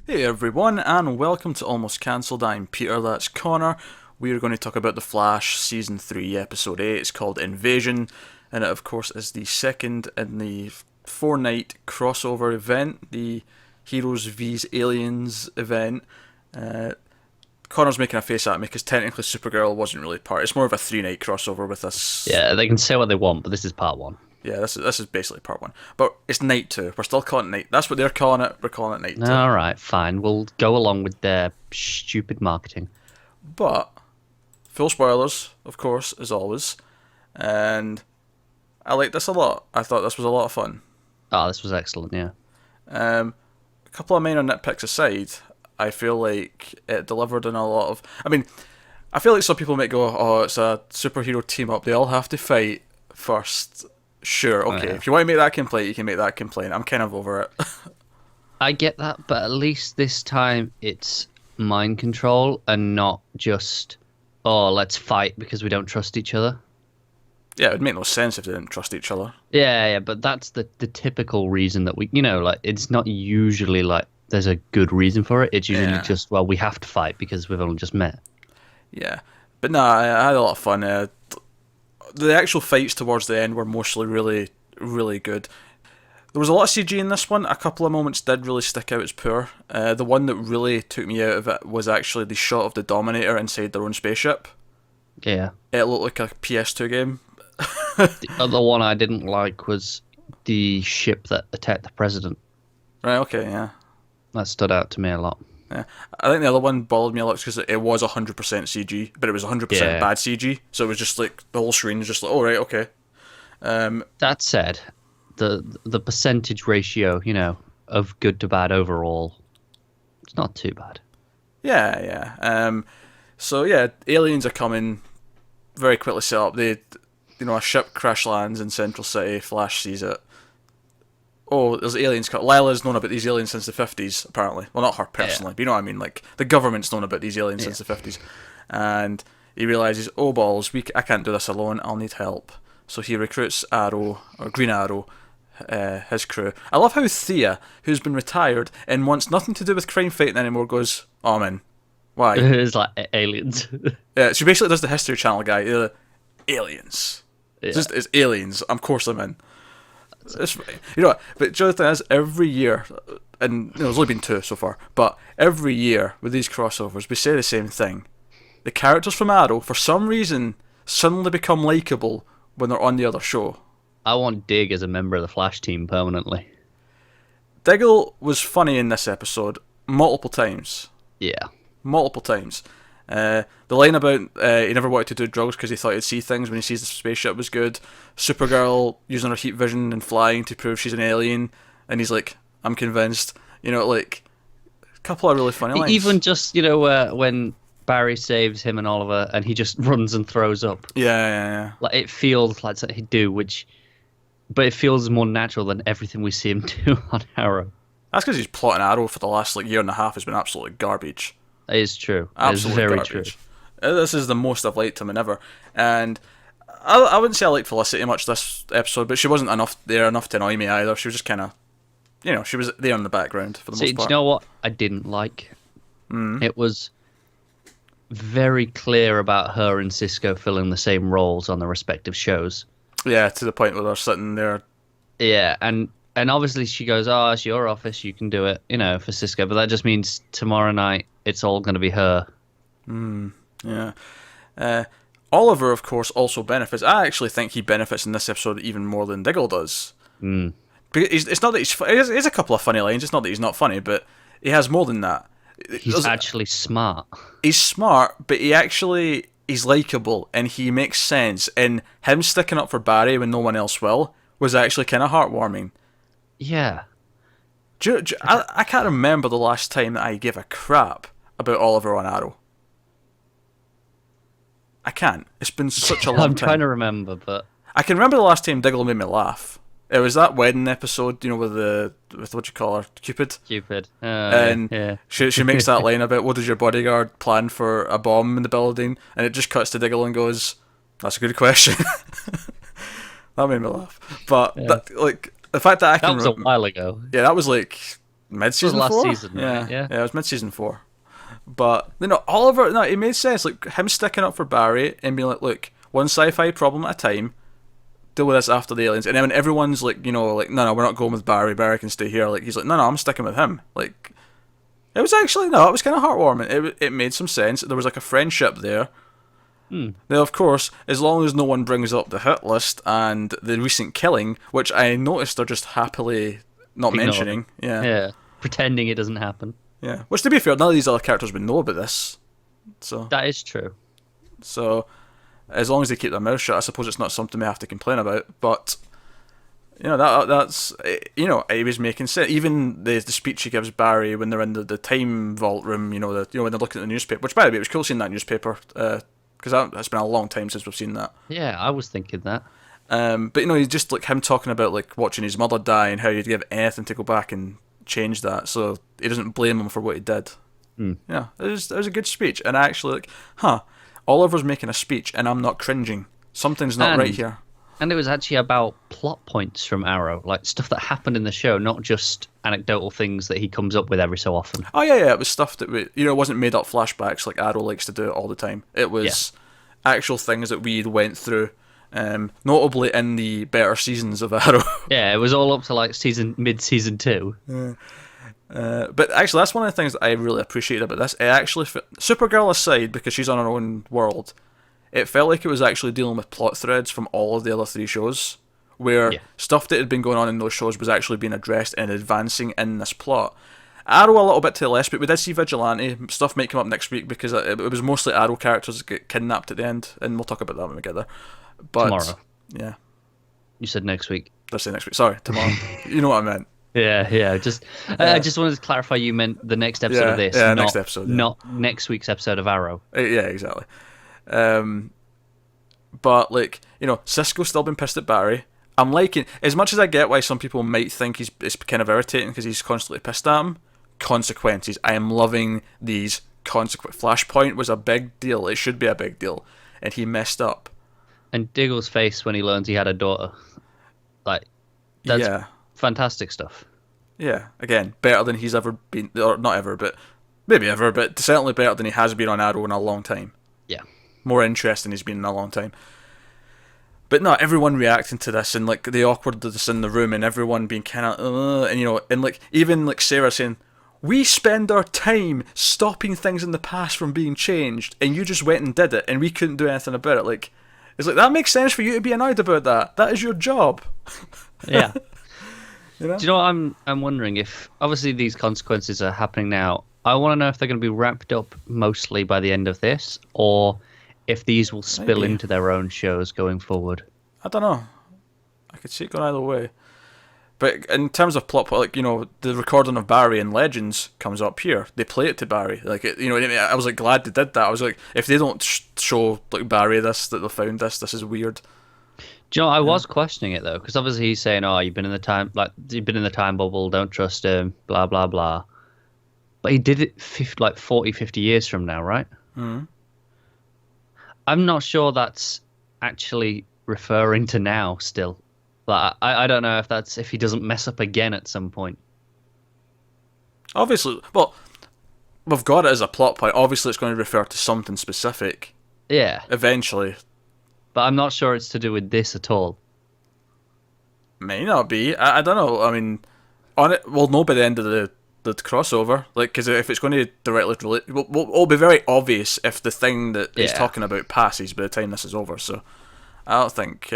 Hey everyone, and welcome to Almost Cancelled. I'm Peter, that's Connor. We are going to talk about The Flash Season 3, Episode 8. It's called Invasion, and it of course is the second in the four-night crossover event, the Heroes vs Aliens event. Connor's making a face at me because technically Supergirl wasn't really part. It's more of a three-night crossover with us. Yeah, they can say what they want, but this is part one. Yeah, this is basically part one. But it's night two. We're still calling it night. That's what they're calling it. We're calling it night two. All right, fine. We'll go along with their stupid marketing. But full spoilers, of course, as always. And I liked this a lot. I thought this was a lot of fun. Oh, this was excellent, yeah. A couple of minor nitpicks aside, I feel like it delivered on a lot of. I mean, I feel like some people might go, "Oh, it's a superhero team up. They all have to fight first." Sure, okay. Yeah. If you want to make that complaint, you can make that complaint. I'm kind of over it. I get that, but at least this time it's mind control and not just, oh, let's fight because we don't trust each other. Yeah, it would make no sense if they didn't trust each other. Yeah, but that's the typical reason that like, it's not usually like there's a good reason for it. It's usually just, well, we have to fight because we've only just met. Yeah. But no, I had a lot of fun. The actual fights towards the end were mostly really, really good. There was a lot of CG in this one. A couple of moments did really stick out as poor. The one that really took me out of it was actually the shot of the Dominator inside their own spaceship. Yeah. It looked like a PS2 game. The other one I didn't like was the ship that attacked the president. Right, okay, yeah. That stood out to me a lot. Yeah. I think the other one bothered me a lot because it was 100% CG, but it was 100% bad CG. So it was just like the whole screen was just like, oh, right, okay. That said, the percentage ratio, of good to bad overall, it's not too bad. Yeah. So yeah, aliens are coming. Very quickly set up. A ship crash lands in Central City. Flash sees it. Oh, there's aliens. Lila's known about these aliens since the 50s, apparently. Well, not her personally, but you know what I mean. Like, the government's known about these aliens since the 50s. And he realises, oh balls, I can't do this alone, I'll need help. So he recruits Arrow, or Green Arrow, his crew. I love how Thea, who's been retired and wants nothing to do with crime fighting anymore, goes, oh, I'm in. Why? It's like aliens. Yeah, she basically does the History Channel guy. Aliens. Yeah. It's aliens. Of course I'm in. You know what? But the other thing is, every year, and there's only been two so far, but every year with these crossovers, we say the same thing. The characters from Arrow, for some reason, suddenly become likeable when they're on the other show. I want Dig as a member of the Flash team permanently. Diggle was funny in this episode multiple times. Yeah. Multiple times. The line about he never wanted to do drugs because he thought he'd see things when he sees the spaceship was good. Supergirl using her heat vision and flying to prove she's an alien, and he's like, I'm convinced. Like, a couple of really funny lines. Even just, when Barry saves him and Oliver and he just runs and throws up. Yeah. Like, it feels like something he'd do, but it feels more natural than everything we see him do on Arrow. That's because he's plotting Arrow for the last year and a half has been absolutely garbage. It is true. Absolutely very garbage. True. This is the most I've liked him in ever. And I wouldn't say I liked Felicity much this episode, but she wasn't enough to annoy me either. She was just kind of, she was there in the background for the most part. Do you know what I didn't like? It was very clear about her and Cisco filling the same roles on the respective shows. Yeah, to the point where they're sitting there. Yeah, and obviously she goes, oh, it's your office, you can do it, for Cisco. But that just means tomorrow night it's all going to be her. Yeah. Oliver, of course, also benefits. I actually think he benefits in this episode even more than Diggle does. Because it's not that he's a couple of funny lines. It's not that he's not funny, but he has more than that. He's actually smart. He's smart, but he's likable and he makes sense. And him sticking up for Barry when no one else will was actually kind of heartwarming. Yeah. I can't remember the last time that I gave a crap about Oliver on Arrow. I can't. It's been such a long time. I'm trying to remember, but I can remember the last time Diggle made me laugh. It was that wedding episode, with what you call her, Cupid. And yeah. she makes that line about, what does your bodyguard plan for a bomb in the building? And it just cuts to Diggle and goes, that's a good question. That made me laugh. But, the fact that I can... That was a while ago. Yeah, that was mid-season last 4? season, right? Yeah, Yeah. it was mid-season 4. But Oliver, no, it made sense. Like him sticking up for Barry and being like, look, one sci-fi problem at a time. Deal with this after the aliens. And then when everyone's like, like, no, we're not going with Barry. Barry can stay here. Like he's like, no, I'm sticking with him. Like it was actually it was kind of heartwarming. It made some sense. There was like a friendship there. Now, of course, as long as no one brings up the hit list and the recent killing, which I noticed they're just happily not mentioning. Yeah. Pretending it doesn't happen. Yeah. Which, to be fair, none of these other characters would know about this. So That is true. So, as long as they keep their mouth shut, I suppose it's not something we have to complain about. But that's he was making sense. Even the speech he gives Barry when they're in the time vault room. When they're looking at the newspaper. Which, by the way, it was cool seeing that newspaper. Because it's been a long time since we've seen that. Yeah, I was thinking that. But he's just like him talking about like watching his mother die and how he'd give anything to go back and change that, so he doesn't blame him for what he did. Yeah, it was a good speech, and I actually Oliver's making a speech, and I'm not cringing. Something's not right here. And it was actually about plot points from Arrow, like stuff that happened in the show, not just anecdotal things that he comes up with every so often. Oh yeah, it was stuff that it wasn't made up flashbacks like Arrow likes to do it all the time. It was actual things that we went through, notably in the better seasons of Arrow. Yeah, it was all up to like mid-season 2. Yeah. But actually, that's one of the things that I really appreciated about this. It actually, Supergirl aside, because she's on her own world, it felt like it was actually dealing with plot threads from all of the other 3 shows, where stuff that had been going on in those shows was actually being addressed and advancing in this plot. Arrow a little bit to the left, but we did see Vigilante. Stuff might come up next week because it was mostly Arrow characters that get kidnapped at the end, and we'll talk about that when we get there. But, tomorrow. Yeah. You said next week. Did I say next week? Sorry, tomorrow. You know what I meant. Yeah. I just wanted to clarify you meant the next episode of this, next episode, not next week's episode of Arrow. Yeah, exactly. But Cisco's still been pissed at Barry. I'm liking, as much as I get why some people might think it's kind of irritating because he's constantly pissed at him. Consequences. I am loving these consequences. Flashpoint was a big deal. It should be a big deal, and he messed up. And Diggle's face when he learns he had a daughter, that's fantastic stuff. Yeah, again, better than he's ever been, or not ever, but maybe ever, but certainly better than he has been on Arrow in a long time. Yeah. More interesting he's been in a long time. But no, everyone reacting to this and like the awkwardness in the room and everyone being kind of, and like even like Sarah saying, we spend our time stopping things in the past from being changed, and you just went and did it, and we couldn't do anything about it. Like, it's like that makes sense for you to be annoyed about that. That is your job. Yeah. Do you know what I'm wondering? If obviously these consequences are happening now, I want to know if they're going to be wrapped up mostly by the end of this, or if these will spill into their own shows going forward. I don't know. I could see it going either way. But in terms of plot, the recording of Barry in Legends comes up here. They play it to Barry. Like, I was like glad they did that. I was like, if they don't show like Barry that they found this is weird. Do you know, I was questioning it though, because obviously he's saying, "Oh, you've been in the time bubble. Don't trust him." Blah blah blah. But he did it 40, 50 years from now, right? Mm-hmm. I'm not sure that's actually referring to now still. But I don't know if he doesn't mess up again at some point. Obviously, well, we've got it as a plot point. Obviously, it's going to refer to something specific. Yeah. Eventually. But I'm not sure it's to do with this at all. May not be. I don't know. I mean, on it, we'll know by the end of the crossover. Like, because if it's going to directly relate, it'll be very obvious if the thing that he's talking about passes by the time this is over. So, I don't think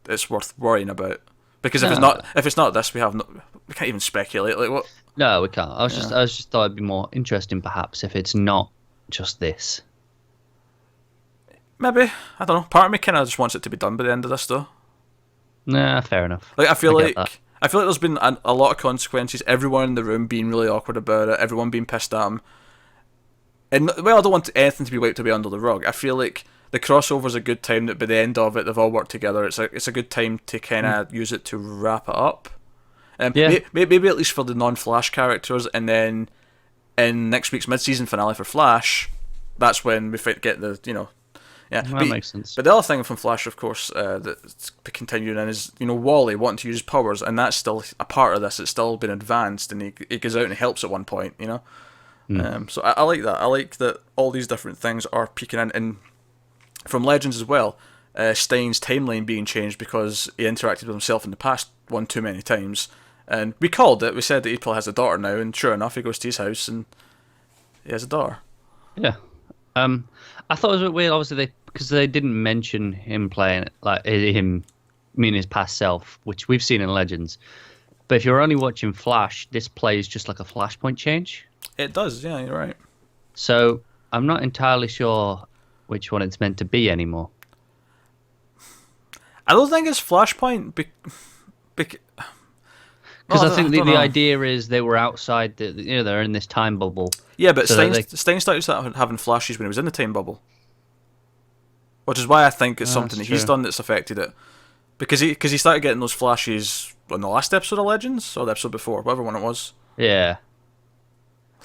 it's worth worrying about, because if it's not this, we can't even speculate. Like what? No, we can't. I just thought it'd be more interesting, perhaps, if it's not just this. Maybe, I don't know. Part of me kind of just wants it to be done by the end of this, though. Nah, fair enough. Like I feel like there's been a lot of consequences. Everyone in the room being really awkward about it. Everyone being pissed at him. And I don't want anything to be wiped away under the rug. I feel like the crossover's a good time that by the end of it they've all worked together. It's a good time to kind of use it to wrap it up. Maybe at least for the non-Flash characters, and then in next week's mid-season finale for Flash, that's when we get the Yeah, That makes sense. But the other thing from Flash, of course, that's continuing in is, Wally wanting to use his powers, and that's still a part of this. It's still been advanced, and he goes out and he helps at one point, So I like that. I like that all these different things are peeking in. And from Legends as well, Stein's timeline being changed because he interacted with himself in the past one too many times. And we called it. We said that he probably has a daughter now, and sure enough, he goes to his house and he has a daughter. Yeah. I thought it was a bit weird, obviously, because they didn't mention him playing, like, him, meaning his past self, which we've seen in Legends. But if you're only watching Flash, this plays just like a Flashpoint change. It does, yeah, you're right. So I'm not entirely sure which one it's meant to be anymore. I don't think it's Flashpoint because I think the idea is they were outside, they're in this time bubble. Yeah, but so Stein started having flashes when he was in the time bubble, which is why I think it's something that he's done that's affected it. Because he started getting those flashes in the last episode of Legends, or the episode before, whatever one it was. Yeah.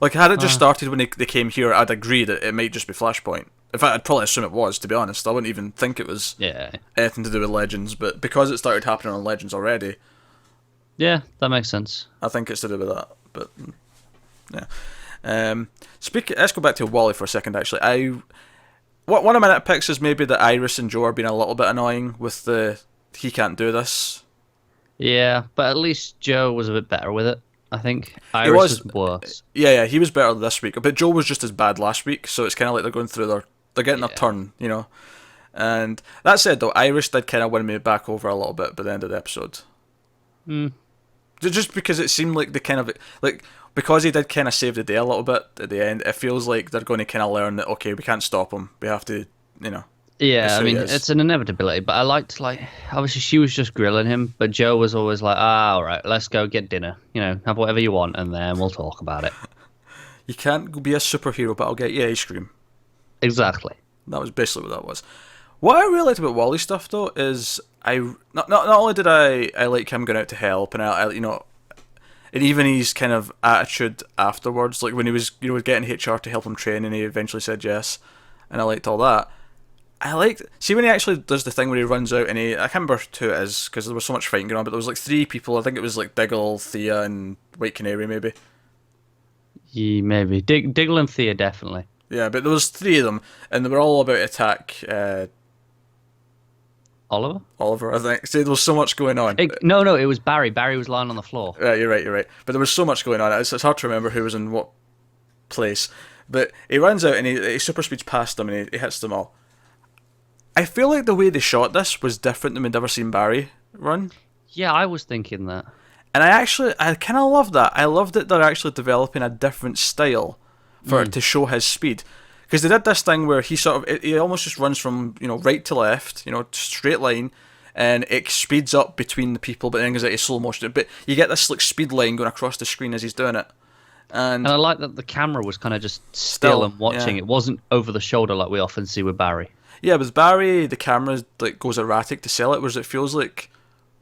Like, had it just started when they came here, I'd agree that it might just be Flashpoint. In fact, I'd probably assume it was, to be honest. I wouldn't even think it was anything to do with Legends, but because it started happening on Legends already... Yeah, that makes sense. I think it's to do with that, but... Yeah. Let's go back to Wally for a second, actually. One of my nitpicks is maybe that Iris and Joe are being a little bit annoying with the... He can't do this. Yeah, but at least Joe was a bit better with it, I think. Iris was worse. Yeah, he was better this week. But Joe was just as bad last week, so it's kind of like they're going through they're getting their turn, And that said, though, Iris did kind of win me back over a little bit by the end of the episode. Just because it seemed like they kind of... Because he did kind of save the day a little bit at the end, it feels like they're going to kind of learn that, okay, we can't stop him. We have to, Yeah, I mean, it's an inevitability, but I liked, obviously she was just grilling him, but Joe was always like, all right, let's go get dinner. Have whatever you want, and then we'll talk about it. You can't be a superhero, but I'll get you ice cream. Exactly. That was basically what that was. What I really liked about Wally stuff, though, is not only did I like him going out to help, and and even his kind of attitude afterwards, like when he was getting HR to help him train, and he eventually said yes, and I liked all that. See when he actually does the thing where he runs out and I can't remember who it is because there was so much fighting going on, but there was like 3 people. I think it was like Diggle, Thea, and White Canary maybe. Yeah, maybe Diggle and Thea definitely. Yeah, but there was 3 of them, and they were all about to attack. Oliver, I think. See, there was so much going on. No, it was Barry. Barry was lying on the floor. Yeah, you're right. But there was so much going on. It's hard to remember who was in what place. But he runs out and he super speeds past them and he hits them all. I feel like the way they shot this was different than we'd ever seen Barry run. Yeah, I was thinking that. And I kind of love that. I love that they're actually developing a different style for it to show his speed. Because they did this thing where he almost just runs from right to left, straight line, and it speeds up between the people, but then goes into slow motion. But you get this speed line going across the screen as he's doing it. And I like that the camera was kind of just still and watching. Yeah. It wasn't over the shoulder like we often see with Barry. Yeah, with Barry, the camera goes erratic to sell it, whereas it feels like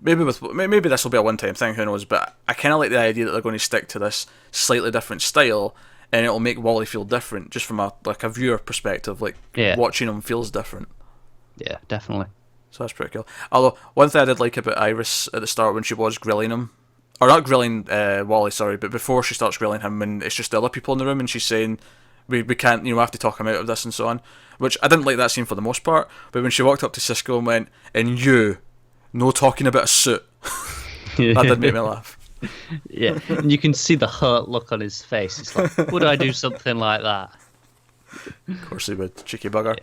maybe this will be a one-time thing, who knows? But I kind of like the idea that they're going to stick to this slightly different style, and it'll make Wally feel different, just from a viewer perspective. Watching him feels different. Yeah, definitely. So that's pretty cool. Although one thing I did like about Iris at the start when she was grilling him, or not grilling Wally, sorry, but before she starts grilling him, and it's just the other people in the room, and she's saying, we can't, we have to talk him out of this and so on. Which I didn't like that scene for the most part, but when she walked up to Cisco and went, and you, no talking about a suit, that did make me laugh. Yeah, and you can see the hurt look on his face. It's like, would I do something like that? Of course he would, cheeky bugger.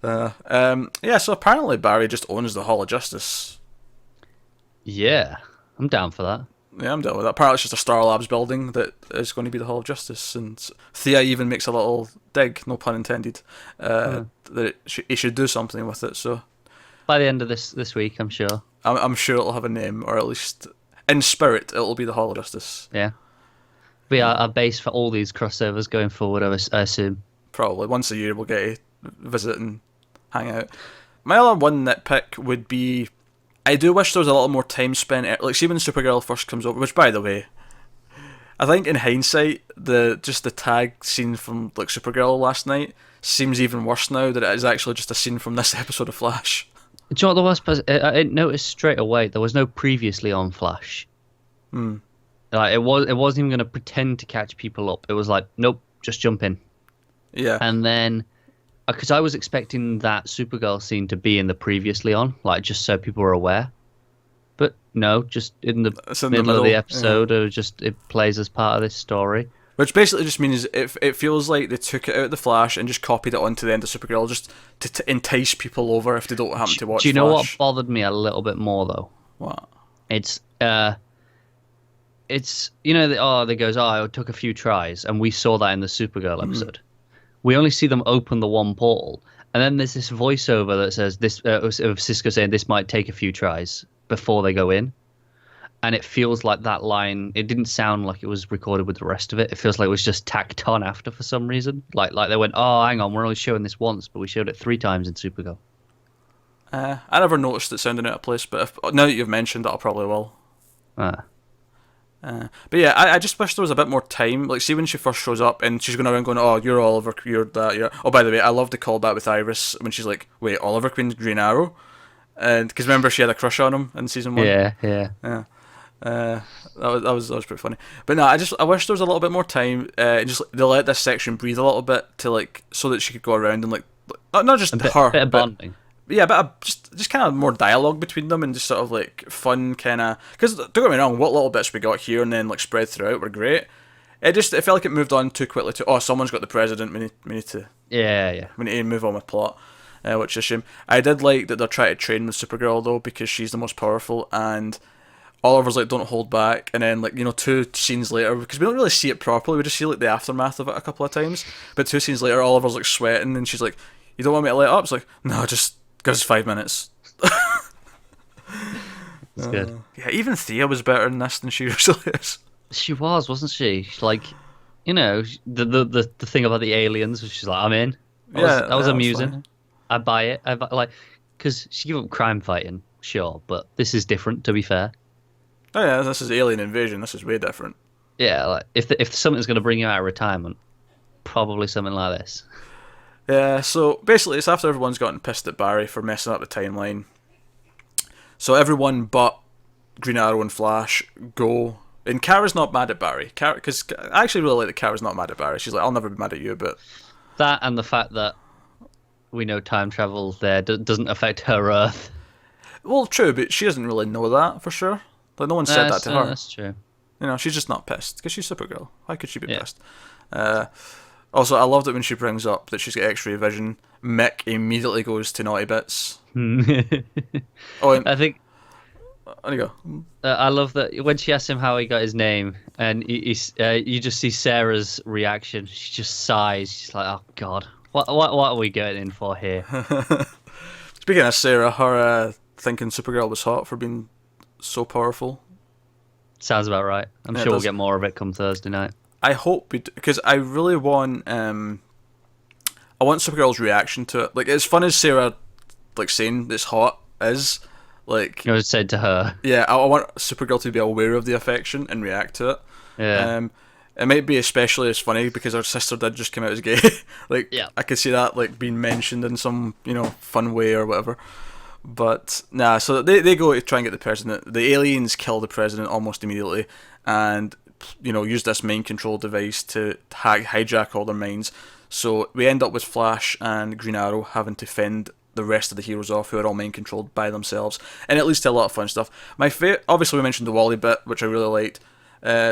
Yeah. So apparently Barry just owns the Hall of Justice. Yeah, I'm down for that. Yeah, I'm down with that. Apparently it's just a Star Labs building that is going to be the Hall of Justice, and Thea even makes a little dig, no pun intended, that he should do something with it. So by the end of this week, I'm sure. I'm sure it'll have a name, or at least in spirit, it'll be the Hall of Justice. Yeah. Be our base for all these crossovers going forward, I assume. Probably. Once a year we'll get to visit and hang out. My other one nitpick would be, I do wish there was a little more time spent, see when Supergirl first comes over, which by the way, I think in hindsight, the tag scene from like Supergirl last night seems even worse now that it is actually just a scene from this episode of Flash. Do you know what the worst part is? I noticed straight away there was no previously on Flash. Like it wasn't even going to pretend to catch people up. It was like, nope, just jump in. Yeah. And then, because I was expecting that Supergirl scene to be in the previously on, like just so people were aware. But no, just in the middle of the episode, it plays as part of this story. Which basically just means it feels like they took it out of the Flash and just copied it onto the end of Supergirl just to entice people over if they don't happen to watch. Do you know Flash. what bothered me a little bit more though? What? It's they goes, it took a few tries, and we saw that in the Supergirl episode. We only see them open the one portal, and then there's this voiceover that says this of Cisco saying this might take a few tries before they go in, and it feels like that line. It didn't sound like it was recorded with the rest of it. It feels like it was just tacked on after for some reason. Like they went, oh, hang on, we're only showing this once, but we showed it 3 times in Supergirl. I never noticed it sounding out of place, but now that you've mentioned it, I probably will. But yeah, I just wish there was a bit more time. Like, see when she first shows up and she's going around going, oh, you're Oliver, you're that, you're... Oh, by the way, I love the callback with Iris when she's like, wait, Oliver Queen's Green Arrow? And because remember she had a crush on him in season 1? Yeah. That was pretty funny. But no, I wish there was a little bit more time. Just they let this section breathe a little bit to like so that she could go around and like not just bit of bonding. Yeah, but just kind of more dialogue between them and just sort of like fun kind of. Because don't get me wrong, what little bits we got here and then like spread throughout were great. It felt like it moved on too quickly to someone's got the president. We need to we need to move on with plot, which is a shame. I did like that they're trying to train with Supergirl though because she's the most powerful and Oliver's like don't hold back and then like 2 scenes later because we don't really see it properly we just see like the aftermath of it a couple of times but 2 scenes later Oliver's like sweating and she's like you don't want me to let up? It's like no just give us 5 minutes. That's good. Yeah, even Thea was better in this than she usually is. She was, wasn't she? Like, the thing about the aliens, she's like, I'm in. That was amusing. I buy it. Because she gave up crime fighting, sure, but this is different, to be fair. Oh yeah, this is alien invasion. This is way different. Yeah, like if something's going to bring you out of retirement, probably something like this. Yeah, so basically it's after everyone's gotten pissed at Barry for messing up the timeline. So everyone but Green Arrow and Flash go. And Kara's not mad at Barry. Because I actually really like that Kara's not mad at Barry. She's like, I'll never be mad at you, but... That and the fact that we know time travel there doesn't affect her Earth. Well, true, but she doesn't really know that for sure. Like, no one said that to her. That's true. She's just not pissed, because she's Supergirl. Why could she be pissed? Also, I loved it when she brings up that she's got X-ray vision. Mick immediately goes to naughty bits. I think... There you go. I love that when she asks him how he got his name, and you just see Sarah's reaction. She just sighs. She's like, "Oh God, what are we getting in for here?" Speaking of Sarah, her thinking Supergirl was hot for being so powerful. Sounds about right. I'm sure we'll get more of it come Thursday night. I hope because I really want I want Supergirl's reaction to it. Like as fun as Sarah like saying it's hot is. Like I was said to her. Yeah, I want Supergirl to be aware of the affection and react to it. Yeah. It might be especially as funny because her sister did just come out as gay. I could see that like being mentioned in some fun way or whatever. But nah, so they go to try and get the president. The aliens kill the president almost immediately, and use this mind control device to hijack all their minds. So we end up with Flash and Green Arrow having to fend the rest of the heroes off who are all mind controlled by themselves, and it leads to a lot of fun stuff. Obviously we mentioned the Wally bit, which I really liked.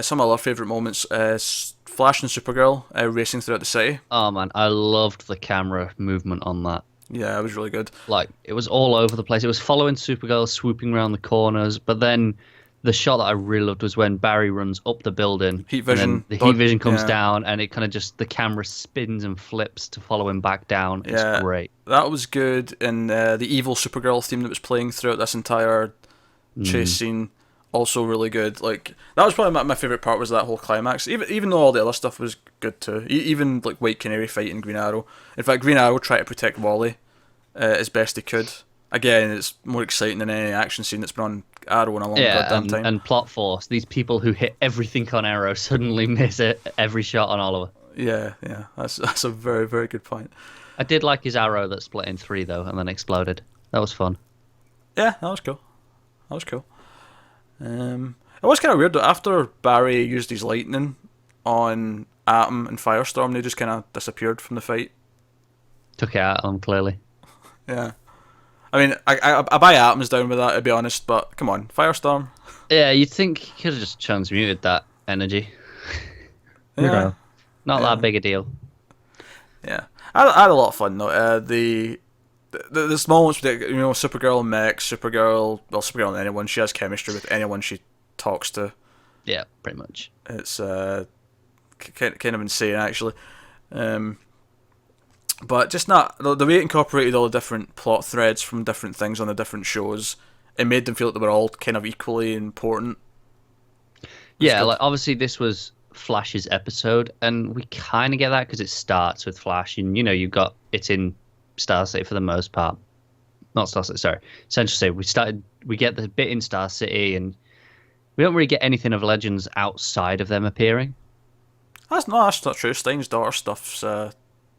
Some of our favourite moments, Flash and Supergirl racing throughout the city. Oh man, I loved the camera movement on that. Yeah, it was really good. Like, it was all over the place. It was following Supergirl, swooping around the corners, but then the shot that I really loved was when Barry runs up the building. Heat vision. The heat vision comes down, and it kind of just, the camera spins and flips to follow him back down. It's great. That was good. And the evil Supergirl theme that was playing throughout this entire chase scene, also really good. Like, that was probably my favourite part, was that whole climax. Even though all the other stuff was good too. Even like White Canary fighting Green Arrow. In fact, Green Arrow tried to protect Wally as best he could. again, it's more exciting than any action scene that's been on Arrow in a long goddamn time. And plot force. These people who hit everything on Arrow suddenly miss every shot on Oliver. Yeah, that's a very, very good point. I did like his arrow that split in three though, and then exploded. That was fun. Yeah, that was cool. It was kind of weird though. After Barry used his lightning on Atom and Firestorm, they just kind of disappeared from the fight. Took it out on him, clearly. Yeah. I mean, I buy Atom's down with that, to be honest, but come on, Firestorm. Yeah, you'd think he could have just transmuted that energy. Yeah. Not that big a deal. Yeah. I had a lot of fun, though. The small ones, Supergirl and Max, Supergirl and anyone, she has chemistry with anyone she talks to. Yeah, pretty much. It's kind of insane, actually. But just not the way it incorporated all the different plot threads from different things on the different shows. It made them feel like they were all kind of equally important. Yeah, like obviously this was Flash's episode, and we kind of get that because it starts with Flash, and it's in Star City for the most part. Not Star City, sorry, Central City. We get the bit in Star City, and we don't really get anything of Legends outside of them appearing. That's not true. Stein's daughter stuff's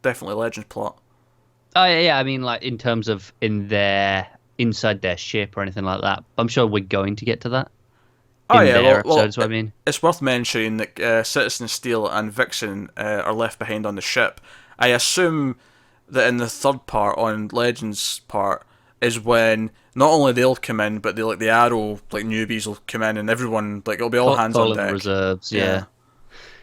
definitely Legends plot. Oh yeah, I mean, like in terms of inside their ship or anything like that. I'm sure we're going to get to that. Episodes, I mean. It's worth mentioning that Citizen Steel and Vixen are left behind on the ship. I assume that in the third part, on Legends part, is when not only they'll come in, but the Arrow newbies will come in, and everyone it'll be all hands on deck. Reserves, yeah.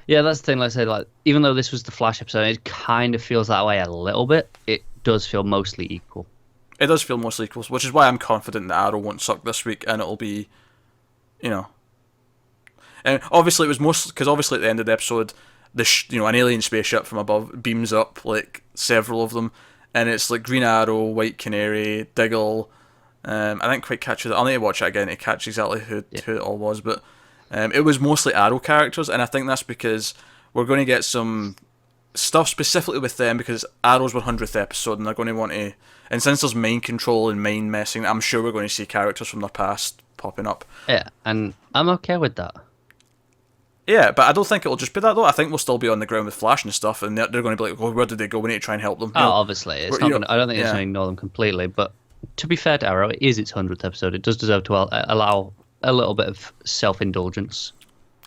Yeah, that's the thing. Like I said, even though this was the Flash episode, it kind of feels that way a little bit. It does feel mostly equal. It does feel mostly equal, which is why I'm confident that Arrow won't suck this week, and it'll be, And obviously it was mostly because obviously at the end of the episode, an alien spaceship from above beams up several of them, and it's Green Arrow, White Canary, Diggle. I didn't quite catch it. I'll need to watch it again to catch exactly who it all was, but it was mostly Arrow characters, and I think that's because we're going to get some stuff specifically with them because Arrow's 100th episode, and they're going to want to. And since there's mind control and mind messing, I'm sure we're going to see characters from their past popping up. Yeah, and I'm okay with that. Yeah, but I don't think it'll just be that though. I think we'll still be on the ground with Flash and stuff, and they're going to be like, "Oh, where did they go? We need to try and help them." Obviously, it's not. I don't think it's going to ignore them completely. But to be fair to Arrow, it is its 100th episode. It does deserve to allow a little bit of self-indulgence.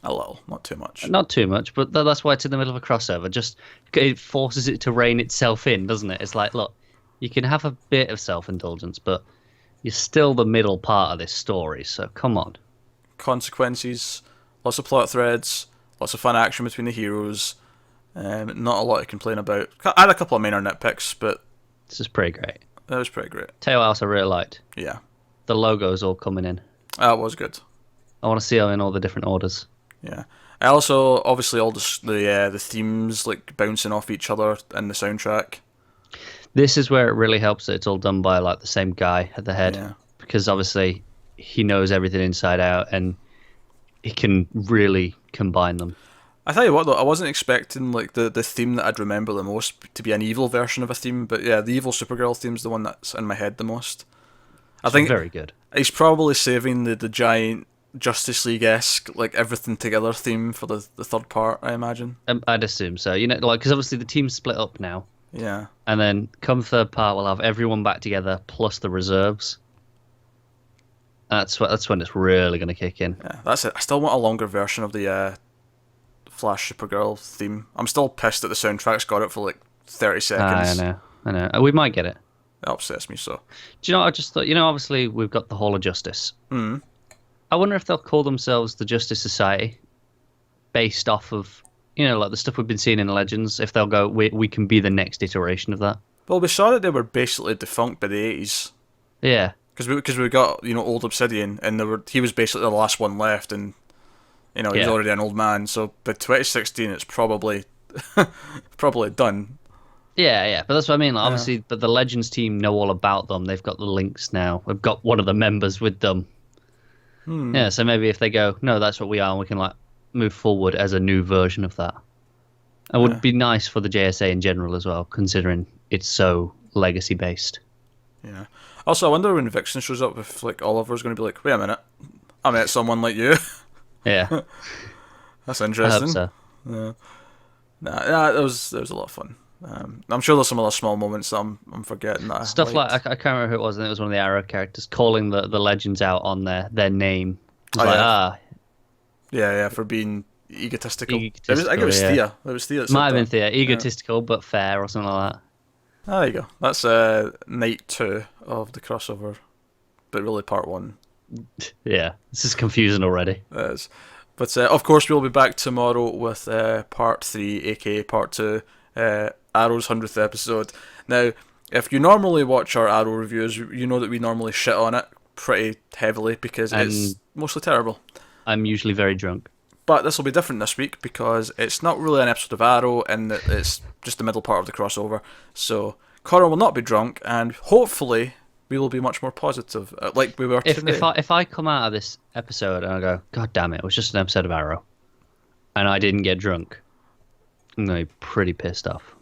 A little, not too much. Not too much, but that's why it's in the middle of a crossover. Just it forces it to rein itself in, doesn't it? It's like, look, you can have a bit of self-indulgence, but you're still the middle part of this story. So come on. Consequences, lots of plot threads, lots of fun action between the heroes. Not a lot to complain about. I had a couple of minor nitpicks, but this is pretty great. That was pretty great. Tell you what else I really liked. Yeah. The logos all coming in. That was good. I want to see them in all the different orders. Yeah. I also, obviously, all the themes bouncing off each other in the soundtrack. This is where it really helps that it's all done by the same guy at the head, because obviously he knows everything inside out and he can really combine them. I tell you what though, I wasn't expecting the theme that I'd remember the most to be an evil version of a theme, but yeah, the evil Supergirl theme's the one that's in my head the most. I think very good. He's probably saving the giant Justice League-esque everything together theme for the third part, I imagine. I'd assume so. Because obviously the team's split up now. Yeah. And then come third part, we'll have everyone back together plus the reserves. That's when it's really going to kick in. Yeah, that's it. I still want a longer version of the Flash Supergirl theme. I'm still pissed that the soundtrack's got it for 30 seconds. I know. We might get it. It upsets me so. Do you know what I just thought? Obviously we've got the Hall of Justice. Mm. I wonder if they'll call themselves the Justice Society based off of, the stuff we've been seeing in Legends. If they'll go, we can be the next iteration of that. Well, we saw that they were basically defunct by the 80s. Yeah. Because we got, old Obsidian, and he was basically the last one left, and, he's already an old man. So by 2016, it's probably done. Yeah, but that's what I mean. Obviously, but the Legends team know all about them. They've got the links now. We've got one of the members with them. Yeah, so maybe if they go, no, that's what we are, and we can move forward as a new version of that. It would be nice for the JSA in general as well, considering it's so legacy based. Yeah. Also, I wonder when Vixen shows up if like Oliver's going to be like, wait a minute, I met someone like you. Yeah, That's I hope interesting. so. Yeah. Nah, it was a lot of fun. I'm sure there's some other small moments that I'm forgetting that Stuff liked. like I can't remember who it was. I think it was one of the Arrow characters calling the legends out on their name. It's Oh, like yeah. Yeah, for being egotistical. I think it egotistical. was Yeah, Thea. It was Thea that said might have been that. Thea, egotistical but fair or something like that. Ah, there you go. That's night 2 of the crossover, but really part 1 Yeah, this is confusing already. is. But of course, we'll be back tomorrow with part 3, aka part 2, Arrow's 100th episode. Now, if you normally watch our Arrow reviews, you know that we normally shit on it pretty heavily because it's mostly terrible. I'm usually very drunk. But this will be different this week because it's not really an episode of Arrow and it's just the middle part of the crossover. So Connor will not be drunk and hopefully we will be much more positive like we were today. If I come out of this episode and I go, God damn it was just an episode of Arrow, and I didn't get drunk, I'm gonna be pretty pissed off.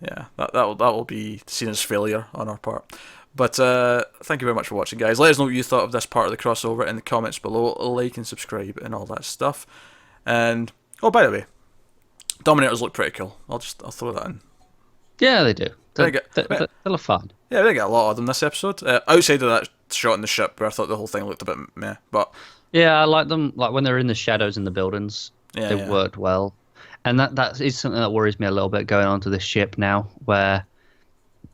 Yeah, that will be seen as failure on our part. But thank you very much for watching, guys. Let us know what you thought of this part of the crossover in the comments below. Like and subscribe and all that stuff. And oh, by the way, Dominators look pretty cool. I'll throw that in. Yeah, they do. They They look fun. Yeah, we get a lot of them this episode. Outside of that shot in the ship, where I thought the whole thing looked a bit meh, but Yeah, I like them. Like when they're in the shadows in the buildings, Yeah, they yeah. worked well. And that is something that worries me a little bit going on to this ship now, where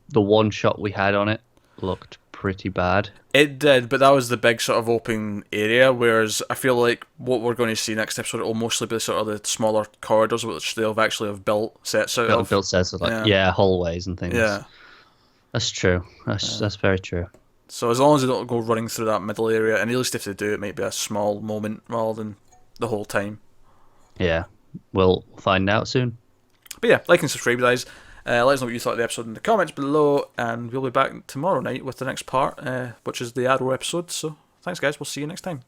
the one shot we had on it looked pretty bad. it did. But that was the big sort of open area. Whereas I feel like what we're going to see next episode will mostly be sort of the smaller corridors which they'll actually have built sets out of. Bill says like hallways and things. Yeah. That's true. That's very true. So as long as they don't go running through that middle area, and at least if they do, it might be a small moment rather than the whole time. Yeah, we'll find out soon. But yeah, like and subscribe, guys. Let us know what you thought of the episode in the comments below, and we'll be back tomorrow night with the next part, which is the Arrow episode. So thanks, guys. We'll see you next time.